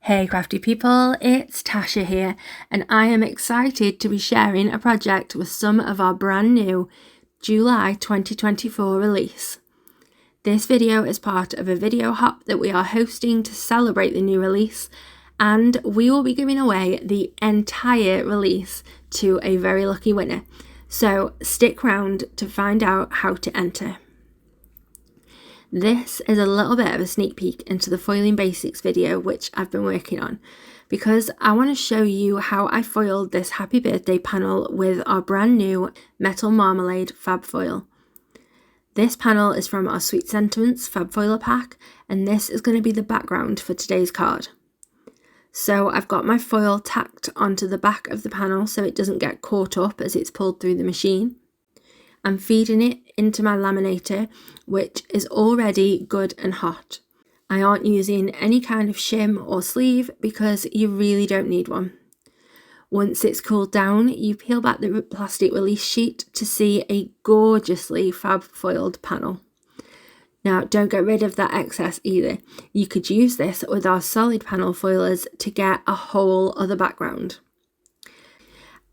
Hey crafty people, it's Tasha here, and I am excited to be sharing a project with some of our brand new July 2024 release. This video is part of a video hop that we are hosting to celebrate the new release, and we will be giving away the entire release to a very lucky winner. So stick around to find out how to enter. This is a little bit of a sneak peek into the foiling basics video which I've been working on, because I want to show you how I foiled this happy birthday panel with our brand new metal marmalade fab foil. This panel is from our Sweet Sentiments fab foiler pack, and this is going to be the background for today's card. So I've got my foil tacked onto the back of the panel so it doesn't get caught up as it's pulled through the machine. I'm feeding it into my laminator, which is already good and hot. I aren't using any kind of shim or sleeve because you really don't need one. Once it's cooled down, you peel back the plastic release sheet to see a gorgeously fab foiled panel. Now, don't get rid of that excess either. You could use this with our solid panel foilers to get a whole other background.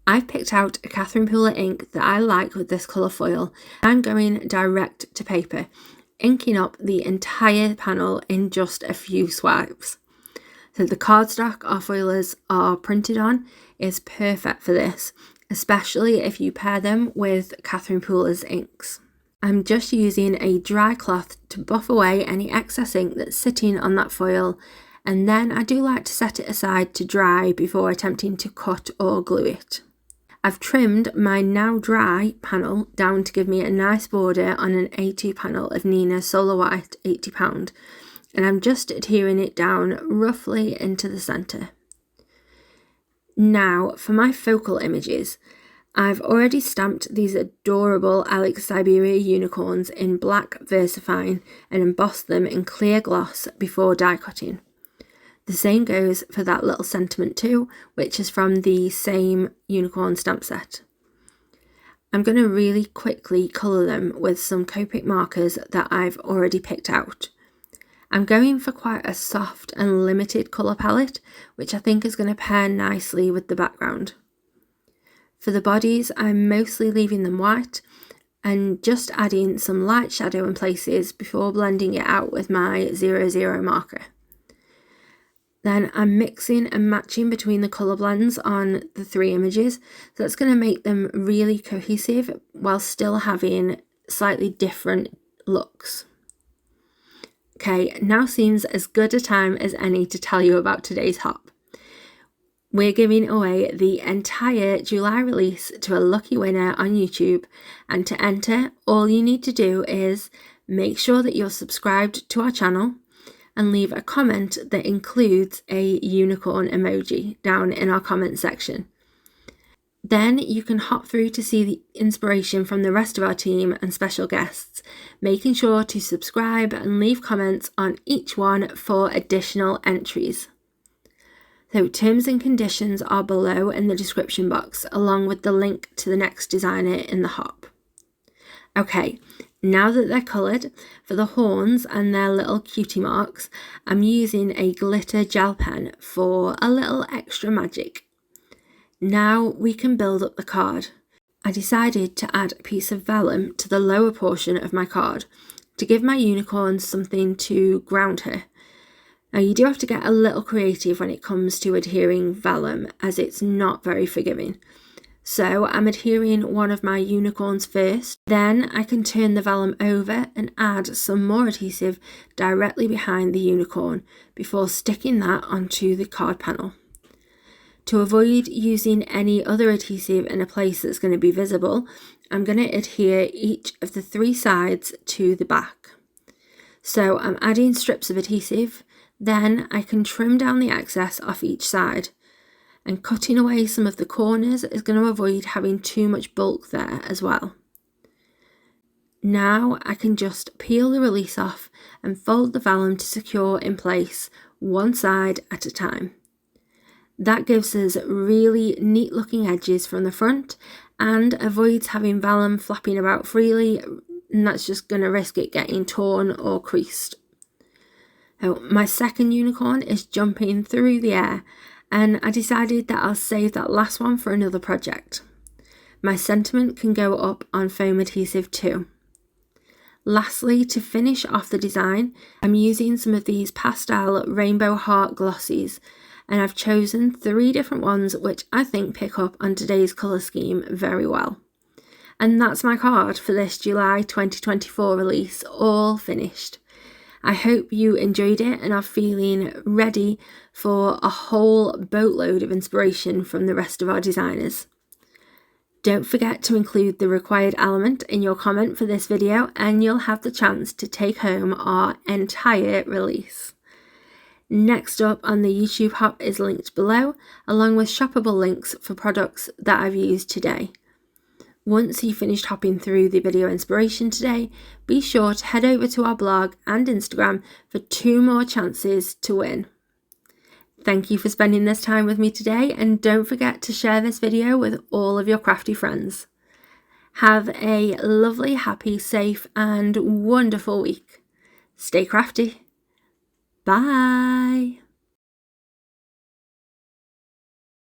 I've picked out a Catherine Pooler ink that I like with this colour foil. I'm going direct to paper, inking up the entire panel in just a few swipes. So the cardstock our foilers are printed on is perfect for this, especially if you pair them with Catherine Pooler's inks. I'm just using a dry cloth to buff away any excess ink that's sitting on that foil, and then I do like to set it aside to dry before attempting to cut or glue it. I've trimmed my now dry panel down to give me a nice border on an A2 panel of Nina Solar White £80, and I'm just adhering it down roughly into the centre. Now for my focal images, I've already stamped these adorable Alex Siberia unicorns in black VersaFine and embossed them in clear gloss before die cutting. The same goes for that little sentiment too, which is from the same unicorn stamp set. I'm going to really quickly colour them with some Copic markers that I've already picked out. I'm going for quite a soft and limited colour palette, which I think is going to pair nicely with the background. For the bodies, I'm mostly leaving them white and just adding some light shadow in places before blending it out with my 00 marker. Then I'm mixing and matching between the colour blends on the three images, so that's going to make them really cohesive while still having slightly different looks. Okay, now seems as good a time as any to tell you about today's hop. We're giving away the entire July release to a lucky winner on YouTube, and to enter, all you need to do is make sure that you're subscribed to our channel and leave a comment that includes a unicorn emoji down in our comment section. Then you can hop through to see the inspiration from the rest of our team and special guests, making sure to subscribe and leave comments on each one for additional entries. So terms and conditions are below in the description box, along with the link to the next designer in the hop. Okay, now that they're coloured, for the horns and their little cutie marks, I'm using a glitter gel pen for a little extra magic. Now we can build up the card. I decided to add a piece of vellum to the lower portion of my card to give my unicorn something to ground her. Now you do have to get a little creative when it comes to adhering vellum, as it's not very forgiving. So I'm adhering one of my unicorns first, then I can turn the vellum over and add some more adhesive directly behind the unicorn before sticking that onto the card panel. To avoid using any other adhesive in a place that's going to be visible, I'm going to adhere each of the three sides to the back. So I'm adding strips of adhesive, then I can trim down the excess off each side. And cutting away some of the corners is going to avoid having too much bulk there as well. Now I can just peel the release off and fold the vellum to secure in place, one side at a time. That gives us really neat looking edges from the front and avoids having vellum flapping about freely, and that's just going to risk it getting torn or creased. Oh, my second unicorn is jumping through the air, and I decided that I'll save that last one for another project. My sentiment can go up on foam adhesive too. Lastly, to finish off the design, I'm using some of these pastel rainbow heart glossies, and I've chosen 3 different ones which I think pick up on today's colour scheme very well. And that's my card for this July 2024 release, all finished. I hope you enjoyed it and are feeling ready for a whole boatload of inspiration from the rest of our designers. Don't forget to include the required element in your comment for this video and you'll have the chance to take home our entire release. Next up on the YouTube hop is linked below, along with shoppable links for products that I've used today. Once you've finished hopping through the video inspiration today, be sure to head over to our blog and Instagram for 2 more chances to win. Thank you for spending this time with me today, and don't forget to share this video with all of your crafty friends. Have a lovely, happy, safe and wonderful week. Stay crafty. Bye.